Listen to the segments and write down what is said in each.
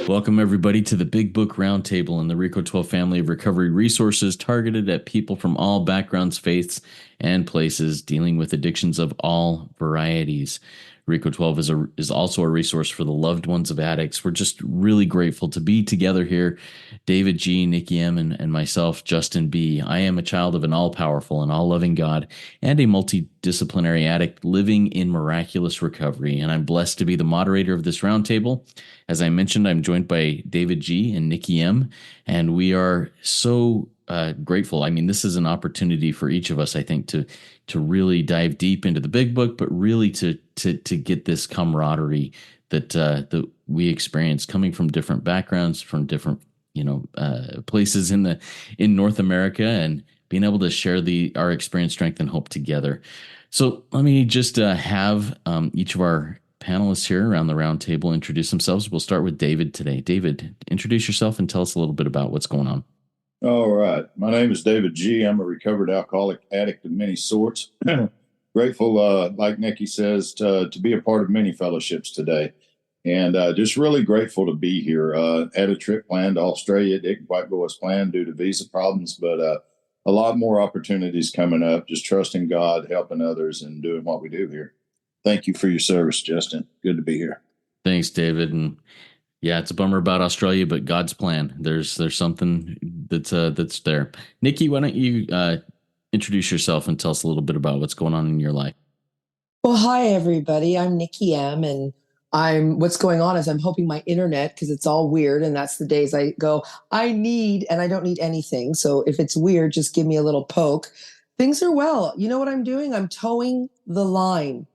Welcome, everybody, to the Big Book Roundtable and the RICO 12 family of recovery resources targeted at people from all backgrounds, faiths, and places dealing with addictions of all varieties. RICO 12 is also a resource for the loved ones of addicts. We're just really grateful to be together here. David G., Nikki M., and myself, Justin B. I am a child of an all-powerful and all-loving God and a multidisciplinary addict living in miraculous recovery, and I'm blessed to be the moderator of this roundtable. As I mentioned, I'm joined by David G. and Nikki M., and we are so grateful. I mean, this is an opportunity for each of us, I think, to really dive deep into the big book, but really to get this camaraderie that we experience coming from different backgrounds, from different places in North America, and being able to share our experience, strength, and hope together. So let me just have each of our panelists here around the round table introduce themselves. We'll start with David today. David, introduce yourself and tell us a little bit about what's going on. All right. My name is David G. I'm a recovered alcoholic addict of many sorts. Grateful, like Nikki says, to be a part of many fellowships today. And just really grateful to be here. Had a trip planned to Australia. Didn't quite go as planned due to visa problems, but a lot more opportunities coming up. Just trusting God, helping others, and doing what we do here. Thank you for your service, Justin. Good to be here. Thanks, David. And yeah, it's a bummer about Australia, but God's plan. There's something that's there. Nikki, why don't you introduce yourself and tell us a little bit about what's going on in your life? Well, hi everybody. I'm Nikki M, and what's going on is I'm hoping my internet, because it's all weird, and that's the days I go, I don't need anything. So if it's weird, just give me a little poke. Things are well. You know what I'm doing? I'm towing the line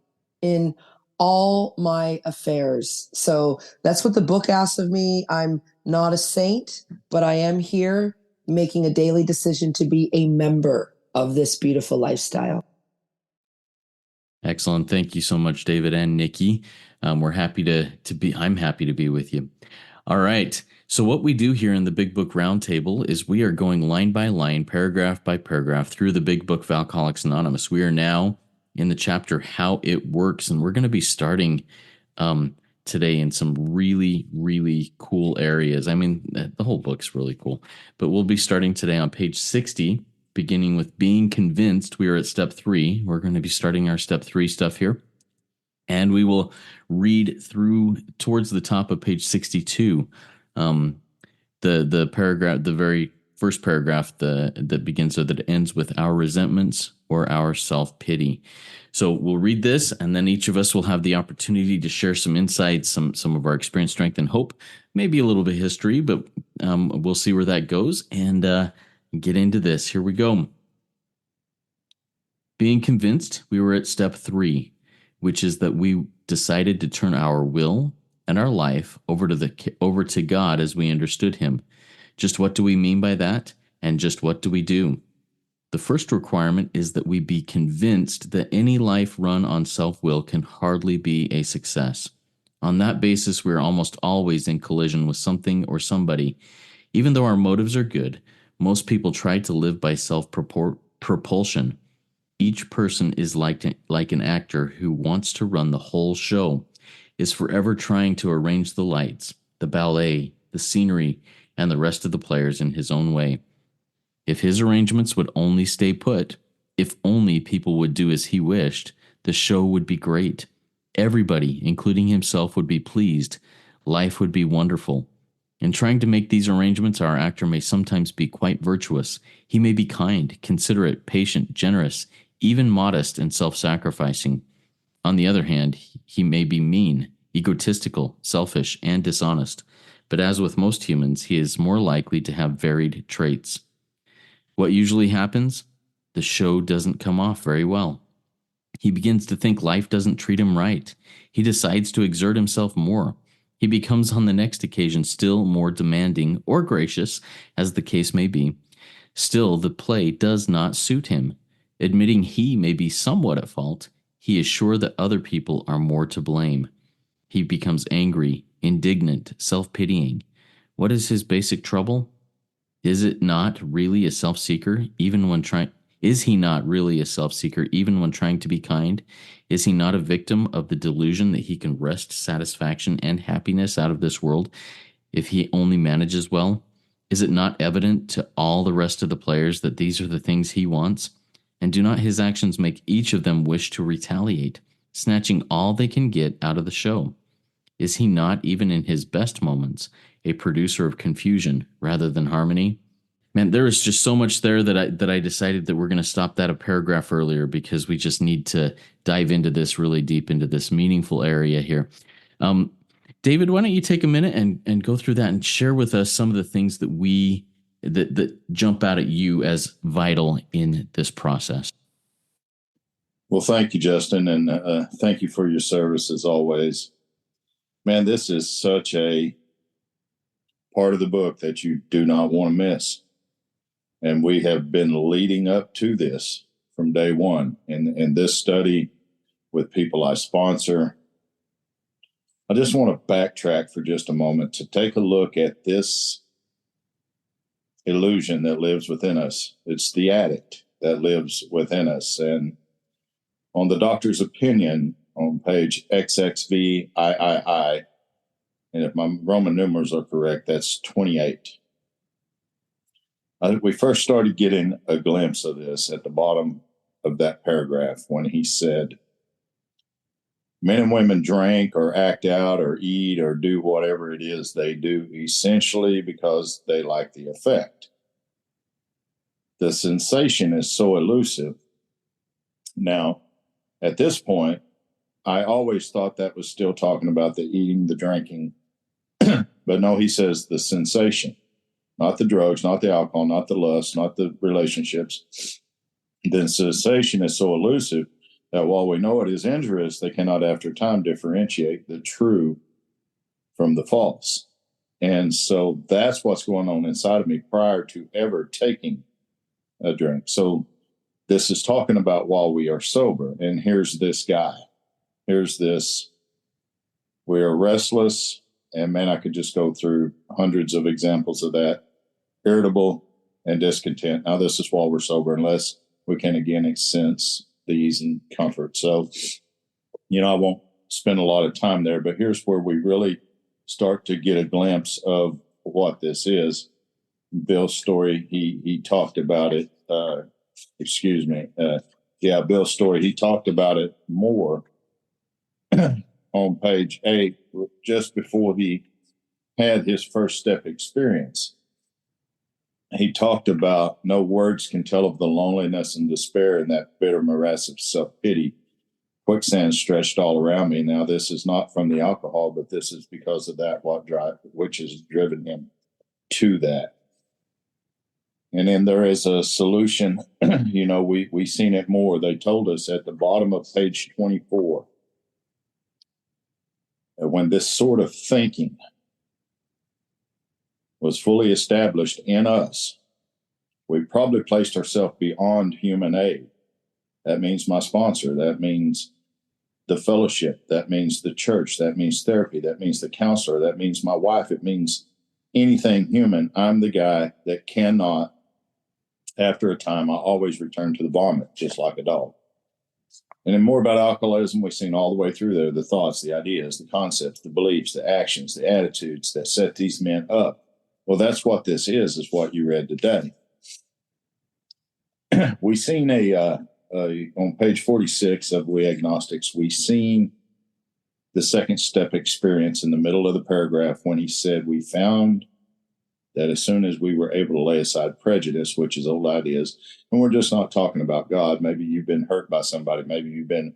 in all my affairs. So that's what the book asks of me. I'm not a saint, but I am here making a daily decision to be a member of this beautiful lifestyle. Excellent. Thank you so much, David and Nikki. I'm happy to be with you. All right. So what we do here in the Big Book Roundtable is we are going line by line, paragraph by paragraph through the Big Book of Alcoholics Anonymous. We are now in the chapter How It Works, and we're going to be starting today in some really, really cool areas. I mean, the whole book's really cool, but we'll be starting today on page 60, beginning with being convinced. We are at step 3. We're going to be starting our step 3 stuff here, and we will read through towards the top of page 62. The paragraph, the very first paragraph that begins so that it ends with our resentments or our self-pity. So we'll read this, and then each of us will have the opportunity to share some insights, some of our experience, strength, and hope, maybe a little bit of history, but we'll see where that goes and get into this. Here we go. Being convinced, we were at step 3, which is that we decided to turn our will and our life over to God as we understood him. Just what do we mean by that? And just what do we do? The first requirement is that we be convinced that any life run on self-will can hardly be a success. On that basis, we are almost always in collision with something or somebody. Even though our motives are good, most people try to live by self-propulsion. Each person is like an actor who wants to run the whole show, is forever trying to arrange the lights, the ballet, the scenery, and the rest of the players in his own way. If his arrangements would only stay put, if only people would do as he wished, the show would be great. Everybody, including himself, would be pleased. Life would be wonderful. In trying to make these arrangements, our actor may sometimes be quite virtuous. He may be kind, considerate, patient, generous, even modest and self-sacrificing. On the other hand, he may be mean, egotistical, selfish, and dishonest. But as with most humans, he is more likely to have varied traits. What usually happens? The show doesn't come off very well. He begins to think life doesn't treat him right. He decides to exert himself more. He becomes on the next occasion still more demanding or gracious, as the case may be. Still, the play does not suit him. Admitting he may be somewhat at fault, he is sure that other people are more to blame. He becomes angry, indignant, self-pitying. What is his basic trouble? Is it not really a self-seeker, even when trying? Is he not really a self-seeker, even when trying to be kind? Is he not a victim of the delusion that he can wrest satisfaction and happiness out of this world? if he only manages well? Is it not evident to all the rest of the players that these are the things he wants? And do not his actions make each of them wish to retaliate, snatching all they can get out of the show? Is he not, even in his best moments, a producer of confusion rather than harmony? Man, there is just so much there that I decided that we're going to stop that a paragraph earlier because we just need to dive into this really deep into this meaningful area here. Um, David, why don't you take a minute and go through that and share with us some of the things that jump out at you as vital in this process? Well, thank you, Justin, and thank you for your service as always. Man, this is such a part of the book that you do not want to miss. And we have been leading up to this from day one. In this study with people I sponsor, I just want to backtrack for just a moment to take a look at this illusion that lives within us. It's the addict that lives within us. And on the doctor's opinion, on page XXVIII, and if my Roman numerals are correct, that's 28. I think we first started getting a glimpse of this at the bottom of that paragraph when he said, men and women drink or act out or eat or do whatever it is they do essentially because they like the effect. The sensation is so elusive. Now, at this point, I always thought that was still talking about the eating, the drinking. But no, he says the sensation, not the drugs, not the alcohol, not the lust, not the relationships. The sensation is so elusive that while we know it is injurious, they cannot after time differentiate the true from the false. And so that's what's going on inside of me prior to ever taking a drink. So this is talking about while we are sober. And here's this guy. Here's this. We are restless. And man, I could just go through hundreds of examples of that. Irritable and discontent. Now, this is while we're sober, unless we can again sense the ease and comfort. So, I won't spend a lot of time there, but here's where we really start to get a glimpse of what this is. Bill's story, he talked about it. Bill's story, he talked about it more on page 8, just before he had his first step experience. He talked about no words can tell of the loneliness and despair in that bitter morass of self-pity. Quicksand stretched all around me. Now, this is not from the alcohol, but this is because of that, which has driven him to that. And then there is a solution. We've seen it more. They told us at the bottom of page 24, when this sort of thinking was fully established in us, we probably placed ourselves beyond human aid. That means my sponsor. That means the fellowship. That means the church. That means therapy. That means the counselor. That means my wife. It means anything human. I'm the guy that cannot, after a time, I always return to the vomit, just like a dog. And then more about alcoholism, we've seen all the way through there, the thoughts, the ideas, the concepts, the beliefs, the actions, the attitudes that set these men up. Well, that's what this is what you read today. We've seen on page 46 of We Agnostics, we've seen the second step experience in the middle of the paragraph when he said, we found that as soon as we were able to lay aside prejudice, which is old ideas, and we're just not talking about God. Maybe you've been hurt by somebody. Maybe you've been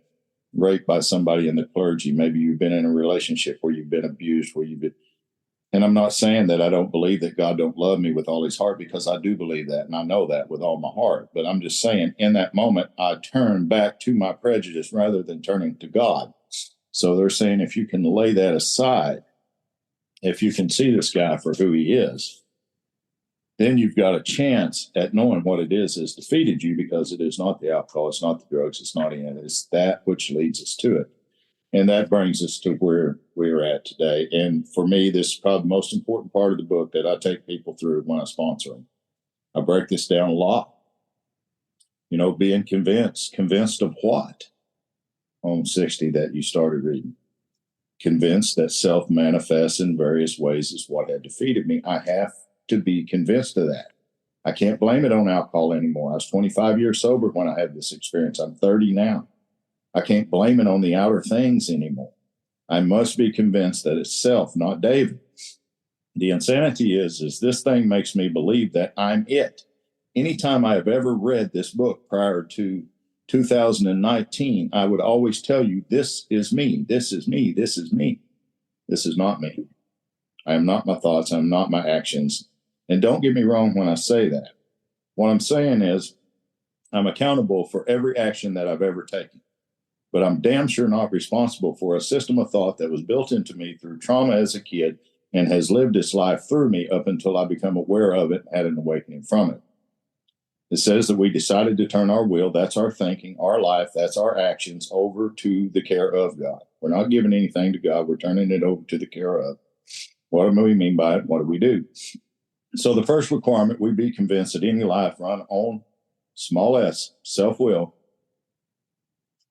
raped by somebody in the clergy. Maybe you've been in a relationship where you've been abused, and I'm not saying that I don't believe that God don't love me with all his heart, because I do believe that, and I know that with all my heart. But I'm just saying in that moment, I turn back to my prejudice rather than turning to God. So they're saying if you can lay that aside, if you can see this guy for who he is, then you've got a chance at knowing what it is has defeated you, because it is not the alcohol, it's not the drugs, it's not any of it. It's that which leads us to it. And that brings us to where we're at today. And for me, this is probably the most important part of the book that I take people through when I sponsor them. I break this down a lot. Being convinced of what? On 60 that you started reading. convinced that self manifests in various ways is what had defeated me. I have to be convinced of that. I can't blame it on alcohol anymore. I was 25 years sober when I had this experience. I'm 30 now. I can't blame it on the outer things anymore. I must be convinced that it's self, not David. The insanity is this thing makes me believe that I'm it. Anytime I have ever read this book prior to 2019, I would always tell you, this is me, this is me, this is me. This is not me. I am not my thoughts. I'm not my actions. And don't get me wrong when I say that. What I'm saying is I'm accountable for every action that I've ever taken. But I'm damn sure not responsible for a system of thought that was built into me through trauma as a kid and has lived its life through me up until I become aware of it and had an awakening from it. It says that we decided to turn our will, that's our thinking, our life, that's our actions, over to the care of God. We're not giving anything to God. We're turning it over to the care of. What do we mean by it? What do we do? So the first requirement, we be convinced that any life run on small s, self-will,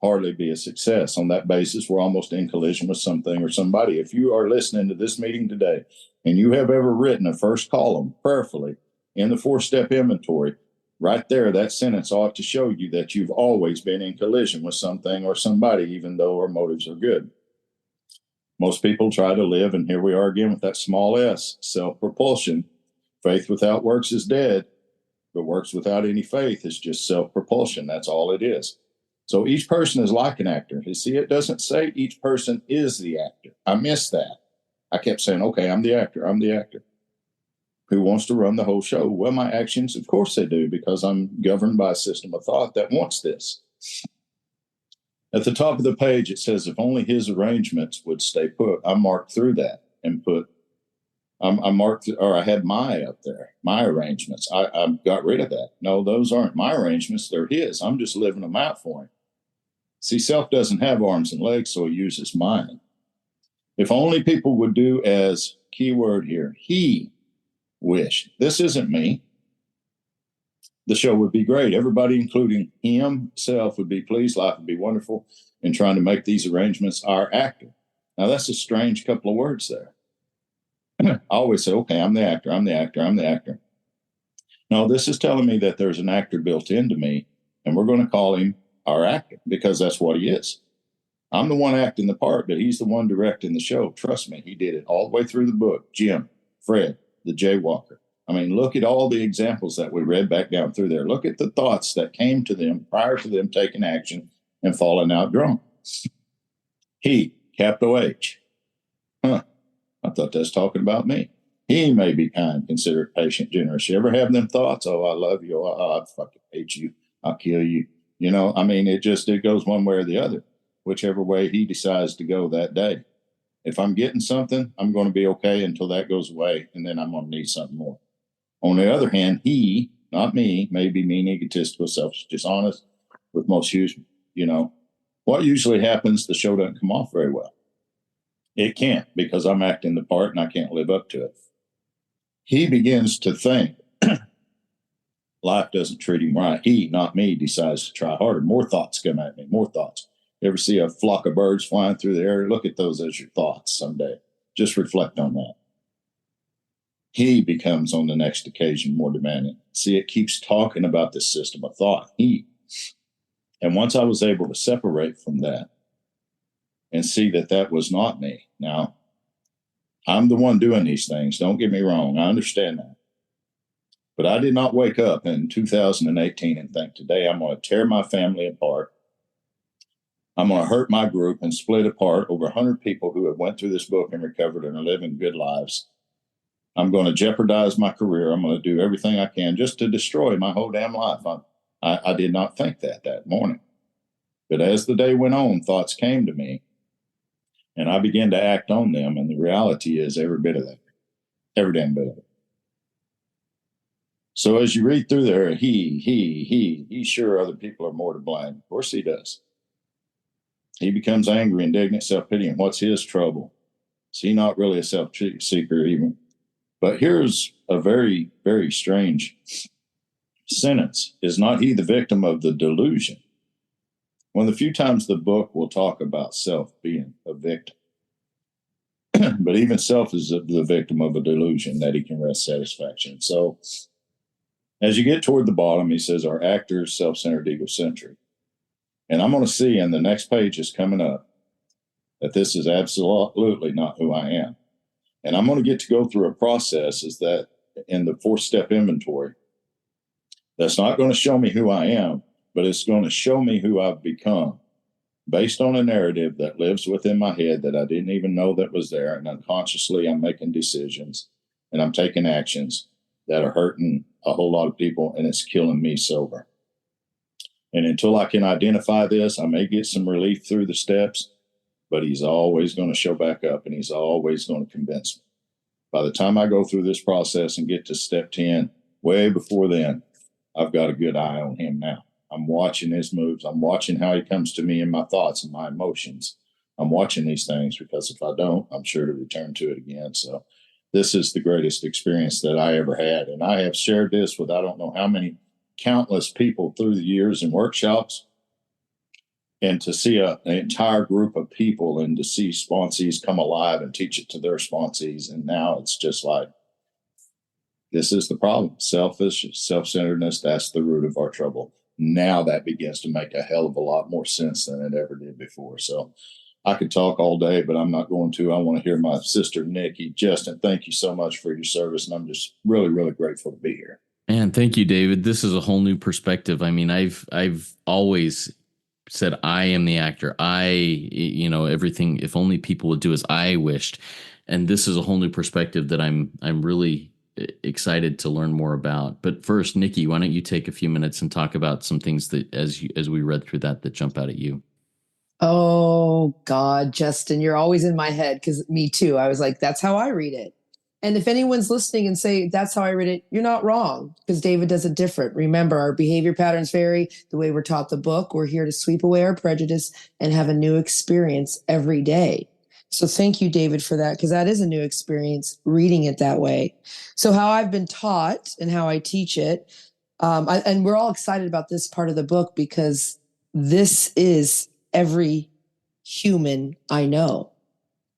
hardly be a success. On that basis, we're almost in collision with something or somebody. If you are listening to this meeting today and you have ever written a first column prayerfully in the 4-step inventory, right there, that sentence ought to show you that you've always been in collision with something or somebody, even though our motives are good. Most people try to live, and here we are again with that small s, self-propulsion. Faith without works is dead, but works without any faith is just self-propulsion. That's all it is. So each person is like an actor. You see, it doesn't say each person is the actor. I missed that. I kept saying, okay, I'm the actor. I'm the actor. Who wants to run the whole show? Well, my actions, of course they do, because I'm governed by a system of thought that wants this. At the top of the page, it says, if only his arrangements would stay put. I marked through that and put, I marked, or I had my up there, my arrangements. I got rid of that. No, those aren't my arrangements. They're his. I'm just living them out for him. See, self doesn't have arms and legs, so he uses mine. If only people would do as, keyword here, he wished. This isn't me. The show would be great. Everybody, including himself, would be pleased. Life would be wonderful. And trying to make these arrangements our actor. Now, that's a strange couple of words there. I always say, okay, I'm the actor, I'm the actor, I'm the actor. No, this is telling me that there's an actor built into me, and we're going to call him our actor because that's what he is. I'm the one acting the part, but he's the one directing the show. Trust me, he did it all the way through the book. Jim, Fred, the jaywalker. I mean, look at all the examples that we read back down through there. Look at the thoughts that came to them prior to them taking action and falling out drunk. He, capital H. I thought that's talking about me. He may be kind, considerate, patient, generous. You ever have them thoughts? Oh, I love you. Oh, I fucking hate you. I'll kill you. You know, I mean, it goes one way or the other, whichever way he decides to go that day. If I'm getting something, I'm going to be okay until that goes away, and then I'm going to need something more. On the other hand, he, not me, may be mean, egotistical, selfish, dishonest with most huge, you know. What usually happens, the show doesn't come off very well. It can't, because I'm acting the part and I can't live up to it. He begins to think life doesn't treat him right. He, not me, decides to try harder. More thoughts come at me, more thoughts. You ever see a flock of birds flying through the air? Look at those as your thoughts someday. Just reflect on that. He becomes on the next occasion more demanding. See, it keeps talking about this system of thought. He. And once I was able to separate from that and see that that was not me. Now, I'm the one doing these things. Don't get me wrong. I understand that. But I did not wake up in 2018 and think, today I'm going to tear my family apart. I'm going to hurt my group and split apart over 100 people who have went through this book and recovered and are living good lives. I'm going to jeopardize my career. I'm going to do everything I can just to destroy my whole damn life. I did not think that morning. But as the day went on, thoughts came to me, and I began to act on them. And the reality is every bit of that, every damn bit of it. So as you read through there, he's sure other people are more to blame. Of course he does. He becomes angry, indignant, self-pitying. What's his trouble? Is he not really a self-seeker even? But here's a very, very strange sentence. Is not he the victim of the delusion? One of the few times the book will talk about self being a victim. But even self is the victim of a delusion that he can wrest satisfaction. So as you get toward the bottom, he says, our actor is self-centered, egocentric. And I'm going to see in the next pages coming up that this is absolutely not who I am. And I'm going to get to go through a process is that in the 4-step inventory, that's not going to show me who I am, but it's going to show me who I've become based on a narrative that lives within my head that I didn't even know that was there. And unconsciously, I'm making decisions and I'm taking actions that are hurting a whole lot of people, and it's killing me sober. And until I can identify this, I may get some relief through the steps, but he's always going to show back up and he's always going to convince me. By the time I go through this process and get to step 10, way before then, I've got a good eye on him now. I'm watching his moves. I'm watching how he comes to me in my thoughts and my emotions. I'm watching these things because if I don't, I'm sure to return to it again. So this is the greatest experience that I ever had. And I have shared this with I don't know how many countless people through the years in workshops. And to see an entire group of people and to see sponsees come alive and teach it to their sponsees. And now it's just like, this is the problem. Selfish, self-centeredness, that's the root of our trouble. Now that begins to make a hell of a lot more sense than it ever did before. So I could talk all day, but I'm not going to. I want to hear my sister, Nikki. Justin, thank you so much for your service. And I'm just really, really grateful to be here. Man, thank you, David. This is a whole new perspective. I mean, I've always said I am the actor. Everything, if only people would do as I wished. And this is a whole new perspective that I'm really excited to learn more about. But first, Nikki, why don't you take a few minutes and talk about some things that as we read through that jump out at you? Oh God, Justin, you're always in my head because me too. I was like, that's how I read it. And if anyone's listening and say, that's how I read it, you're not wrong because David does it different. Remember, our behavior patterns vary the way we're taught the book. We're here to sweep away our prejudice and have a new experience every day. So thank you, David, for that, because that is a new experience reading it that way. So how I've been taught and how I teach it, and we're all excited about this part of the book because this is every human I know.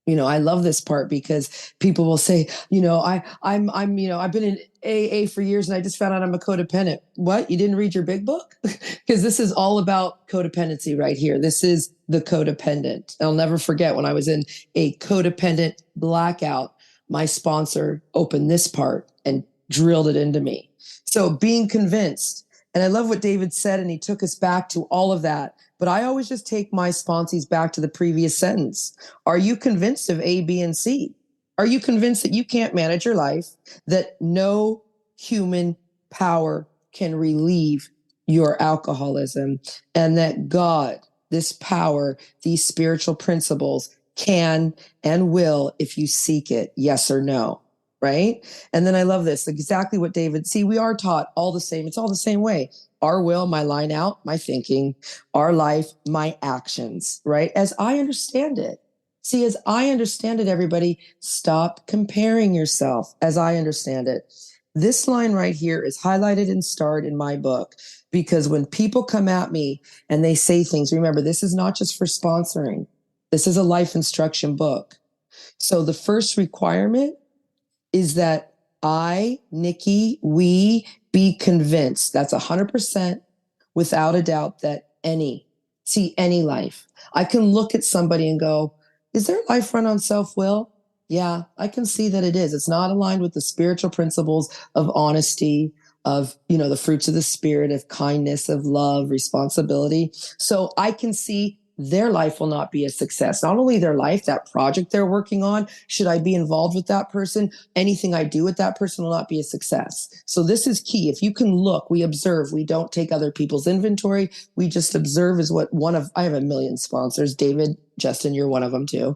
I love this part because people will say, I've been in AA for years and I just found out I'm a codependent. What? You didn't read your big book? Because this is all about codependency right here. This is the codependent. I'll never forget when I was in a codependent blackout, my sponsor opened this part and drilled it into me. So being convinced, and I love what David said, and he took us back to all of that. But I always just take my sponsees back to the previous sentence. Are you convinced of A, B, and C? Are you convinced that you can't manage your life, that no human power can relieve your alcoholism, and that God, this power, these spiritual principles can and will if you seek it, yes or no? Right? And then I love this, exactly what David, see, we are taught all the same. It's all the same way. Our will, my line out, my thinking, our life, my actions, right? As I understand it. See, as I understand it, everybody, stop comparing yourself as I understand it. This line right here is highlighted and starred in my book because when people come at me and they say things, remember, this is not just for sponsoring. This is a life instruction book. So the first requirement is that I, Nikki, we be convinced, that's 100% without a doubt, that any life. I can look at somebody and go, is their life run on self-will? Yeah, I can see that it is. It's not aligned with the spiritual principles of honesty, of, the fruits of the spirit, of kindness, of love, responsibility. So I can see their life will not be a success. Not only their life, that project they're working on, should I be involved with that person? Anything I do with that person will not be a success. So this is key. If you can look, we observe, we don't take other people's inventory. We just observe is what I have a million sponsors. David, Justin, you're one of them too.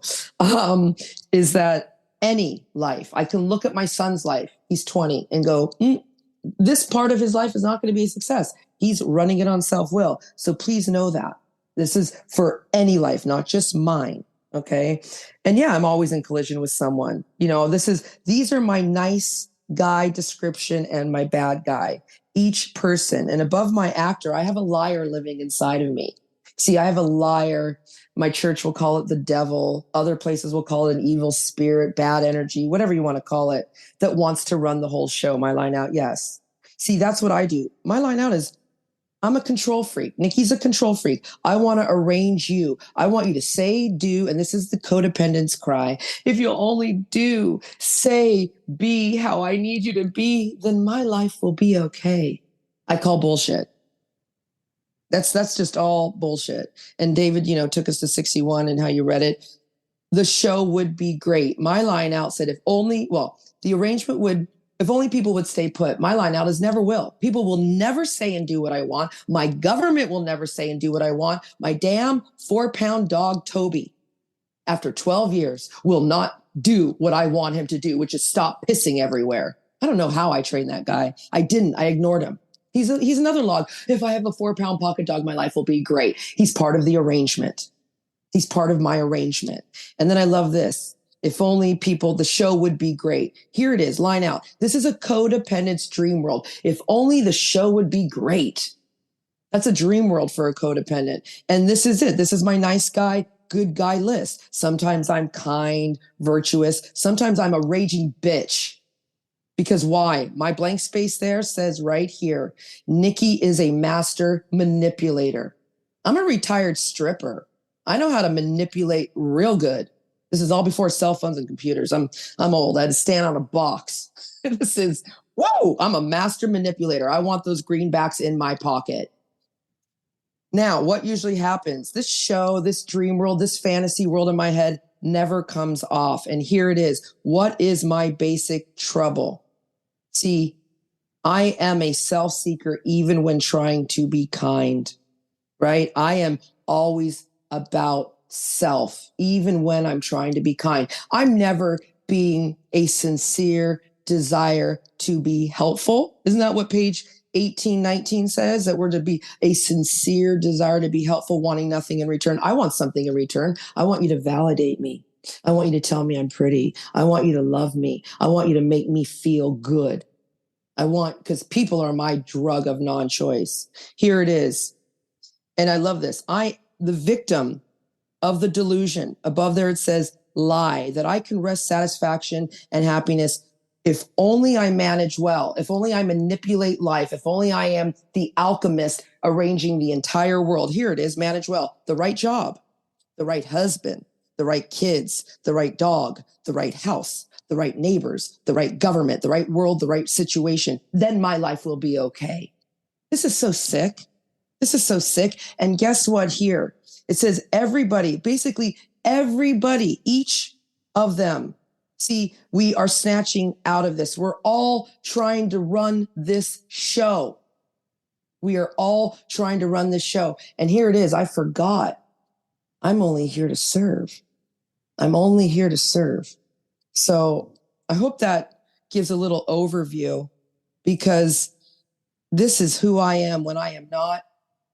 Is that any life, I can look at my son's life. He's 20 and go, this part of his life is not going to be a success. He's running it on self-will. So please know that. This is for any life, not just mine. Okay. And yeah, I'm always in collision with someone. These are my nice guy description and my bad guy. Each person, and above my actor, I have a liar living inside of me. See, I have a liar My church will call it the devil. Other places will call it an evil spirit, bad energy, whatever you want to call it, that wants to run the whole show. My line out, yes. See, that's what I do. My line out is I'm a control freak. Nikki's a control freak. I want to arrange you. I want you to say, do, and this is the codependence cry. If you'll only do, say, be how I need you to be, then my life will be okay. I call bullshit. That's just all bullshit. And David, took us to 61 and how you read it. The show would be great. My line out said, the arrangement would, if only people would stay put. My line out is never will. People will never say and do what I want. My government will never say and do what I want. My damn 4-pound dog, Toby, after 12 years, will not do what I want him to do, which is stop pissing everywhere. I don't know how I trained that guy. I didn't. I ignored him. He's another log. If I have a 4-pound pocket dog, my life will be great. He's part of the arrangement. He's part of my arrangement. And then I love this. If only people, the show would be great. Here it is, line out. This is a codependence dream world. If only the show would be great. That's a dream world for a codependent. And this is it. This is my nice guy, good guy list. Sometimes I'm kind, virtuous. Sometimes I'm a raging bitch. Because why? My blank space there says right here, Nikki is a master manipulator. I'm a retired stripper. I know how to manipulate real good. This is all before cell phones and computers. I'm old. I had to stand on a box. This is, whoa, I'm a master manipulator. I want those greenbacks in my pocket. Now, what usually happens? This show, this dream world, this fantasy world in my head never comes off. And here it is. What is my basic trouble? See, I am a self-seeker even when trying to be kind, right? I am always about self, even when I'm trying to be kind. I'm never being a sincere desire to be helpful. Isn't that what page 1819 says? That we're to be a sincere desire to be helpful, wanting nothing in return. I want something in return. I want you to validate me. I want you to tell me I'm pretty. I want you to love me. I want you to make me feel good. Because people are my drug of non-choice. Here it is. And I love this. The victim of the delusion, above there it says lie, that I can wrest satisfaction and happiness if only I manage well, if only I manipulate life, if only I am the alchemist arranging the entire world. Here it is, manage well. The right job, the right husband, the right kids, the right dog, the right house, the right neighbors, the right government, the right world, the right situation. Then my life will be okay. This is so sick. This is so sick. And guess what here? It says everybody, basically everybody, each of them. See, we are snatching out of this. We're all trying to run this show. We are all trying to run this show. And here it is. I forgot. I'm only here to serve. I'm only here to serve. So I hope that gives a little overview, because this is who I am when I am not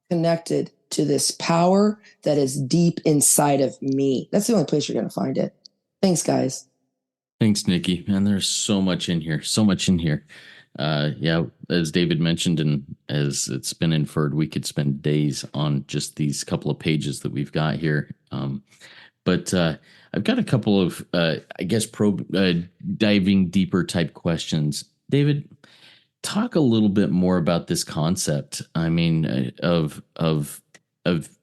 connected to this power that is deep inside of me. That's the only place you're going to find it. Thanks, guys. Thanks, Nikki. Man, there's so much in here. So much in here. Yeah, as David mentioned, and as it's been inferred, we could spend days on just these couple of pages that we've got here. But I've got a couple of, diving deeper type questions. David, talk a little bit more about this concept. I mean, of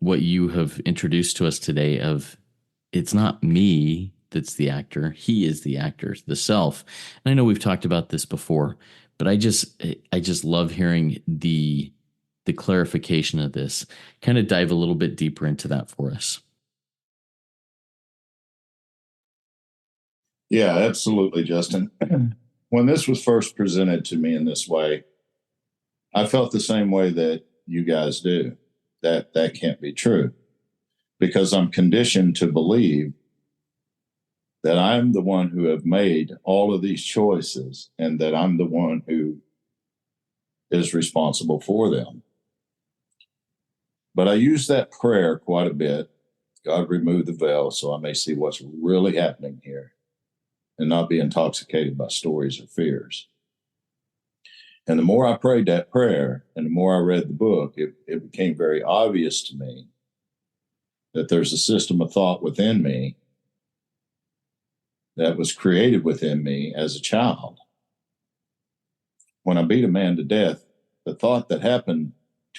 what you have introduced to us today. Of it's not me that's the actor; he is the actor, the self. And I know we've talked about this before, but I just love hearing the clarification of this. Kind of dive a little bit deeper into that for us. Yeah, absolutely, Justin. When this was first presented to me in this way, I felt the same way that you guys do. That can't be true, because I'm conditioned to believe that I'm the one who have made all of these choices and that I'm the one who is responsible for them. But I use that prayer quite a bit. God, remove the veil so I may see what's really happening here and not be intoxicated by stories or fears. And the more I prayed that prayer and the more I read the book, it became very obvious to me that there's a system of thought within me that was created within me as a child. When I beat a man to death, the thought that happened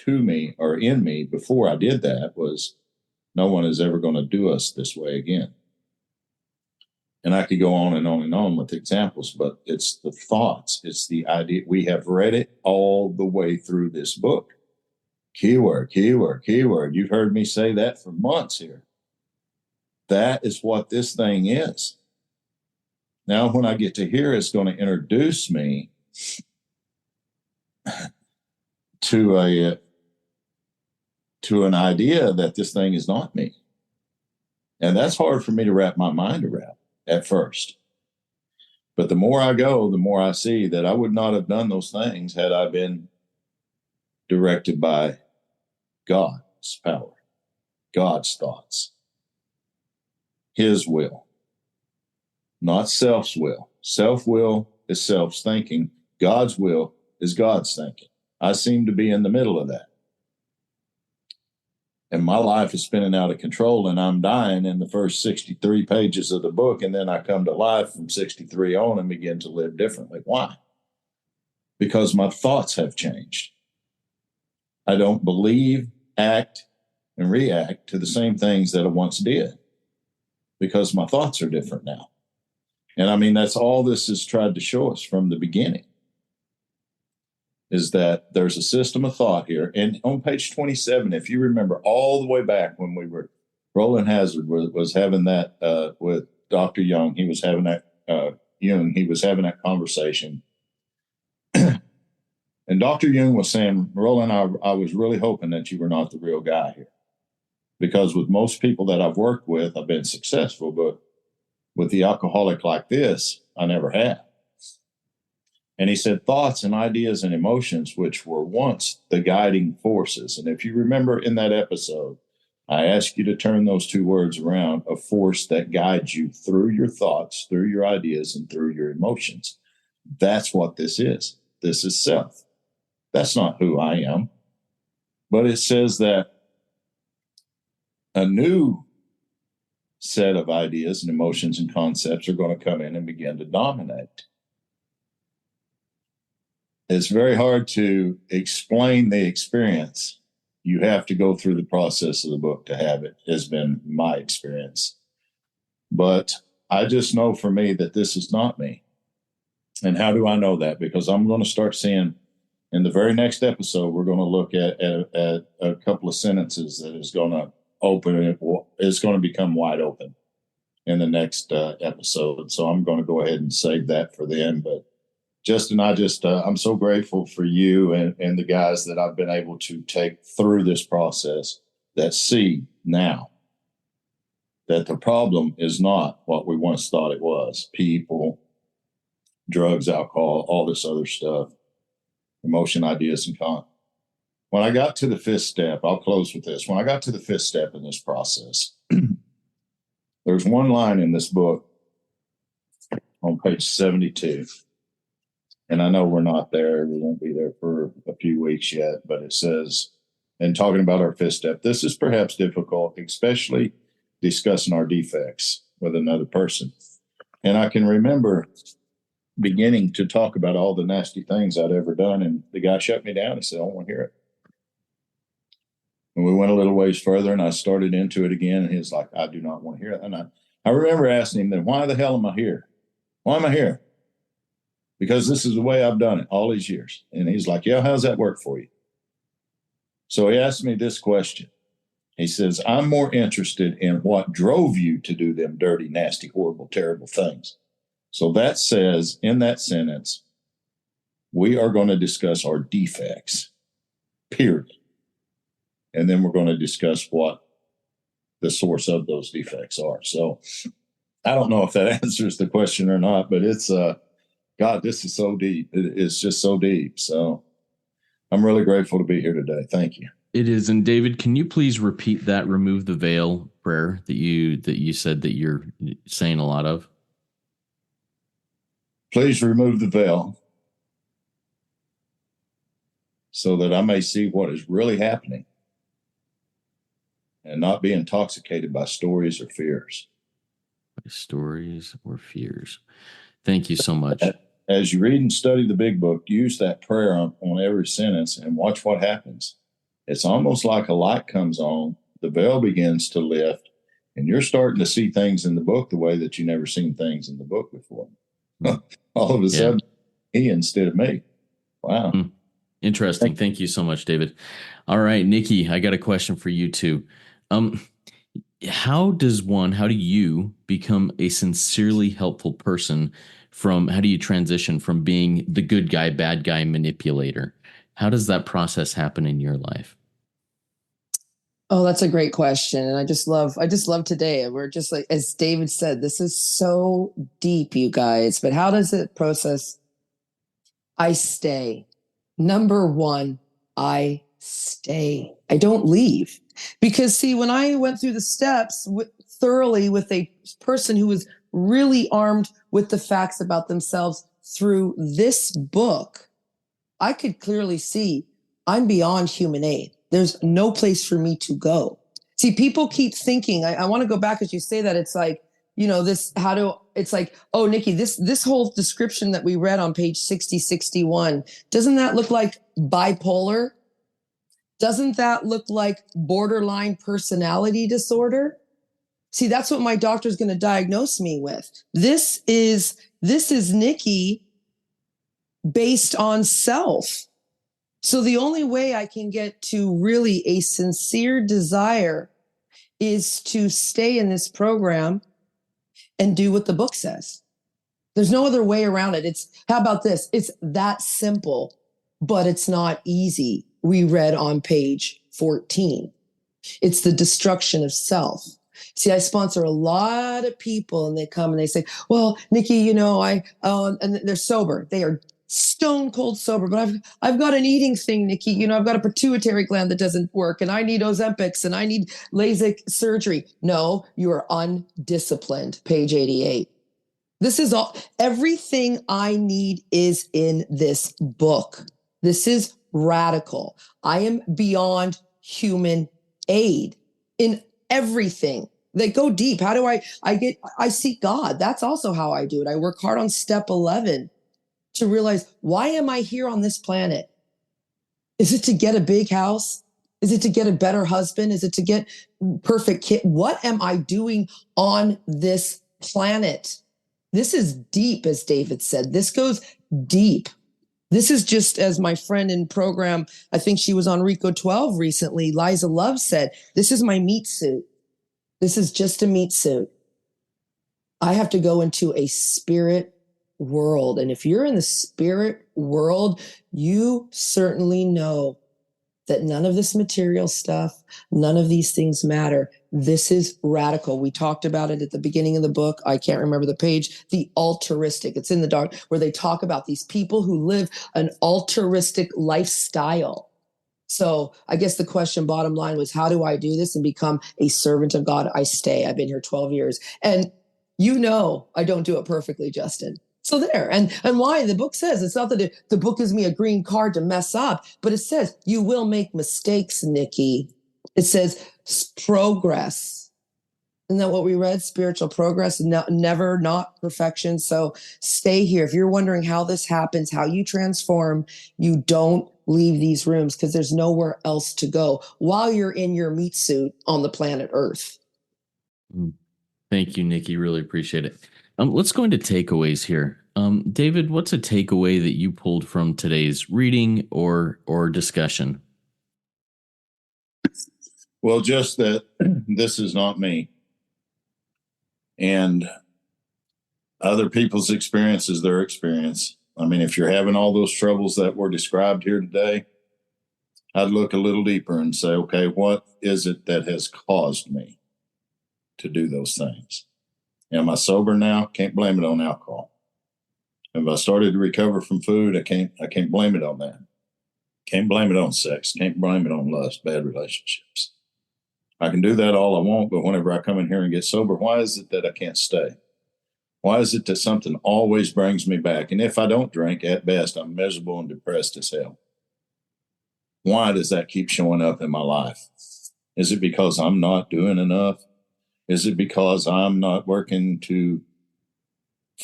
to me or in me before I did that was, no one is ever going to do us this way again. And I could go on and on and on with examples, but it's the thoughts, it's the idea. We have read it all the way through this book. Keyword, keyword, keyword. You've heard me say that for months here. That is what this thing is. Now, when I get to here, it's going to introduce me to an idea that this thing is not me. And that's hard for me to wrap my mind around at first. But the more I go, the more I see that I would not have done those things had I been directed by God's power, God's thoughts, His will, not self's will. Self-will is self's thinking. God's will is God's thinking. I seem to be in the middle of that. And my life is spinning out of control, and I'm dying in the first 63 pages of the book, and then I come to life from 63 on and begin to live differently. Why? Because my thoughts have changed. I don't believe, act, and react to the same things that I once did because my thoughts are different now. And I mean, that's all this has tried to show us from the beginning, is that there's a system of thought here. And on page 27, if you remember all the way back when we were, Roland Hazard was having that with Dr. Young, he was having that conversation. And Dr. Jung was saying, Roland, I was really hoping that you were not the real guy here. Because with most people that I've worked with, I've been successful, but with the alcoholic like this, I never have. And he said, thoughts and ideas and emotions, which were once the guiding forces. And if you remember in that episode, I asked you to turn those two words around, a force that guides you through your thoughts, through your ideas, and through your emotions. That's what this is. This is self. That's not who I am. But it says that a new set of ideas and emotions and concepts are going to come in and begin to dominate. It's very hard to explain the experience. You have to go through the process of the book to have it, has been my experience. But I just know for me that this is not me. And how do I know that? Because I'm going to start seeing in the very next episode, we're going to look at a couple of sentences that is going to open it. It's going to become wide open in the next episode. So I'm going to go ahead and save that for then. But Justin, I'm so grateful for you and the guys that I've been able to take through this process that see now that the problem is not what we once thought it was. People, drugs, alcohol, all this other stuff, emotion, ideas, and con. When I got to the fifth step, I'll close with this. When I got to the fifth step in this process, there's one line in this book on page 72. And I know we're not there. We won't be there for a few weeks yet, but it says, and talking about our fifth step, this is perhaps difficult, especially discussing our defects with another person. And I can remember beginning to talk about all the nasty things I'd ever done. And the guy shut me down and said, I don't want to hear it. And we went a little ways further and I started into it again. And he's like, I do not want to hear it. And I remember asking him, then why the hell am I here? Why am I here? Because this is the way I've done it all these years. And he's like, yeah, how's that work for you? So he asked me this question. He says, I'm more interested in what drove you to do them dirty, nasty, horrible, terrible things. So that says in that sentence, we are going to discuss our defects, period. And then we're going to discuss what the source of those defects are. So I don't know if that answers the question or not, but it's, God, this is so deep. It's just so deep. So I'm really grateful to be here today. Thank you. It is. And David, can you please repeat that remove the veil prayer that you said that you're saying a lot of? Please remove the veil so that I may see what is really happening and not be intoxicated by stories or fears. Stories or fears. Thank you so much. As you read and study the big book, use that prayer on every sentence and watch what happens. It's almost like a light comes on, the veil begins to lift, and you're starting to see things in the book the way that you never seen things in the book before. All of a sudden, he instead of me. Wow. Interesting. Thank you so much, David. All right, Nikki, I got a question for you too. How do you become a sincerely helpful person how do you transition from being the good guy, bad guy manipulator? How does that process happen in your life? Oh, that's a great question. And I just love today. We're just like, as David said, this is so deep, you guys, but how does it process? I stay. Number one, I stay. I don't leave. Because see, when I went through the steps thoroughly with a person who was really armed with the facts about themselves through this book, I could clearly see I'm beyond human aid. There's no place for me to go. See, people keep thinking, I want to go back as you say that. It's like, it's like, oh, Nikki, this whole description that we read on page 6061, doesn't that look like bipolar? Doesn't that look like borderline personality disorder? See, that's what my doctor's going to diagnose me with. This is Nikki based on self. So the only way I can get to really a sincere desire is to stay in this program and do what the book says. There's no other way around it. How about this? It's that simple, but it's not easy. We read on page 14. It's the destruction of self. See, I sponsor a lot of people and they come and they say, well, Nikki, and they're sober. They are stone cold sober, but I've got an eating thing, Nikki. I've got a pituitary gland that doesn't work and I need Ozempics and I need LASIK surgery. No, you are undisciplined. Page 88. This is all, everything I need is in this book. This is radical. I am beyond human aid in everything. They go deep. How do I seek God? That's also how I do it. I work hard on step 11 to realize, why am I here on this planet? Is it to get a big house? Is it to get a better husband? Is it to get perfect kid? What am I doing on this planet? This is deep, as David said. This goes deep. This is just, as my friend in program, I think she was on Rico 12 recently, Liza Love said, this is my meat suit. This is just a meat suit. I have to go into a spirit world. And if you're in the spirit world, you certainly know that none of this material stuff, none of these things matter. This is radical. We talked about it at the beginning of the book. I can't remember the page, the altruistic. It's in the dark, where they talk about these people who live an altruistic lifestyle. So I guess the question, bottom line, was, how do I do this and become a servant of God? I stay. I've been here 12 years. And I don't do it perfectly, Justin. So there. And why? The book says, it's not that the book gives me a green card to mess up, but it says you will make mistakes, Nikki. It says progress. Isn't that what we read? Spiritual progress, never not perfection. So stay here. If you're wondering how this happens, how you transform, you don't leave these rooms, because there's nowhere else to go while you're in your meat suit on the planet Earth. Thank you, Nikki. Really appreciate it. Let's go into takeaways here. David, what's a takeaway that you pulled from today's reading or discussion? Well, just that this is not me. And other people's experience is their experience. I mean, if you're having all those troubles that were described here today, I'd look a little deeper and say, okay, what is it that has caused me to do those things? Am I sober now? Can't blame it on alcohol. If I started to recover from food, I can't blame it on that. Can't blame it on sex. Can't blame it on lust, bad relationships. I can do that all I want, but whenever I come in here and get sober, why is it that I can't stay? Why is it that something always brings me back? And if I don't drink, at best, I'm miserable and depressed as hell. Why does that keep showing up in my life? Is it because I'm not doing enough? Is it because I'm not working to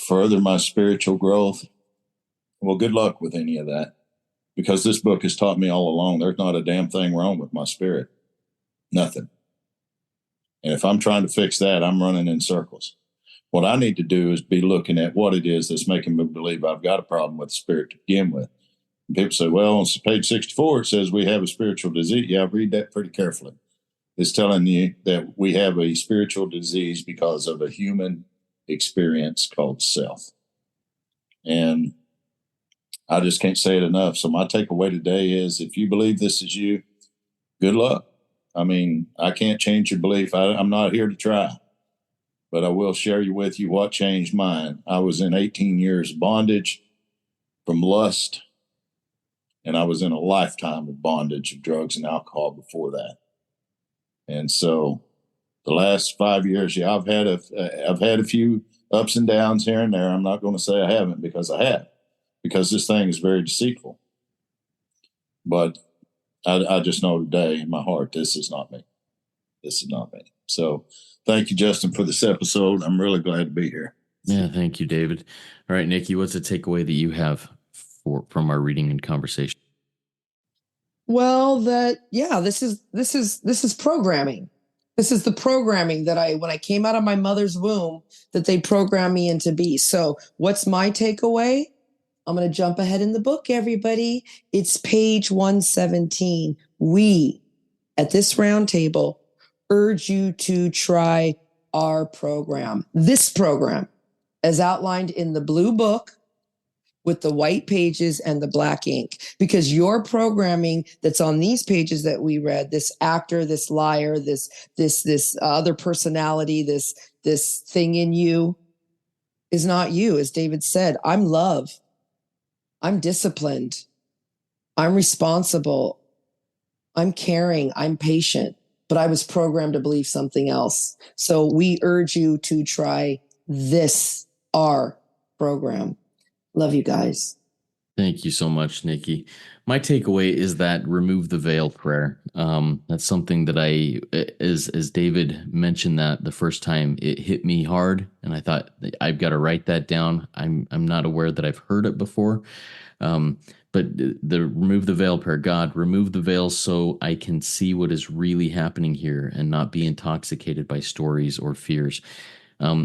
further my spiritual growth? Well, good luck with any of that, because this book has taught me all along there's not a damn thing wrong with my spirit. Nothing. And if I'm trying to fix that, I'm running in circles. What I need to do is be looking at what it is that's making me believe I've got a problem with the spirit to begin with. And people say, well, on page 64, it says we have a spiritual disease. Yeah, read that pretty carefully. It's telling you that we have a spiritual disease because of a human experience called self. And I just can't say it enough. So my takeaway today is, if you believe this is you, good luck. I mean, I can't change your belief. I'm not here to try. But I will share with you what changed mine. I was in 18 years of bondage from lust, and I was in a lifetime of bondage of drugs and alcohol before that. And so the last 5 years, yeah, I've had a few ups and downs here and there. I'm not going to say I haven't, because I have, because this thing is very deceitful. But I just know today in my heart, this is not me. This is not me. So thank you, Justin, for this episode. I'm really glad to be here. Yeah, thank you, David. All right, Nikki, what's a takeaway that you have from our reading and conversation? Well, this is programming. This is the programming that when I came out of my mother's womb, that they programmed me into be. So what's my takeaway? I'm going to jump ahead in the book, everybody. It's page 117. We, at this roundtable, urge you to try our program. This program, as outlined in the blue book with the white pages and the black ink, because your programming that's on these pages that we read, this actor, this liar, this other personality, this thing in you, is not you. As David said, I'm love. I'm disciplined. I'm responsible. I'm caring. I'm patient. But I was programmed to believe something else. So we urge you to try this, our program. Love you guys. Thank you so much, Nikki. My takeaway is that remove the veil prayer. That's something that as David mentioned that the first time, it hit me hard, and I thought, I've got to write that down. I'm not aware that I've heard it before. But the remove the veil prayer, God, remove the veil so I can see what is really happening here and not be intoxicated by stories or fears.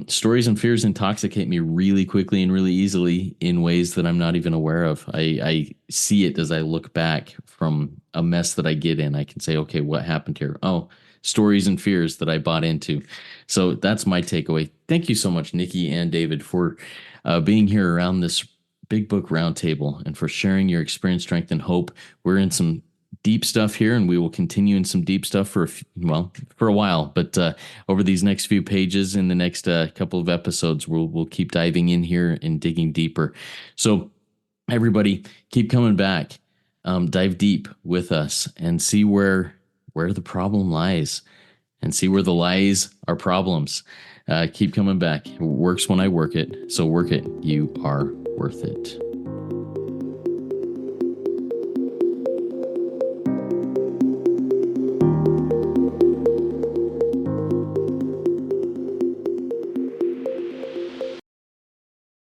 Stories and fears intoxicate me really quickly and really easily in ways that I'm not even aware of. I see it as I look back from a mess that I get in. I can say, okay, what happened here? Oh, stories and fears that I bought into. So that's my takeaway. Thank you so much, Nikki and David, for being here around this Big Book Roundtable and for sharing your experience, strength, and hope. We're in some deep stuff here, and we will continue in some deep stuff for a while. But over these next few pages, in the next couple of episodes, we'll keep diving in here and digging deeper. So everybody, keep coming back, dive deep with us, and see where the problem lies, and see where the lies are problems. Keep coming back. It works when I work it, so work it. You are worth it.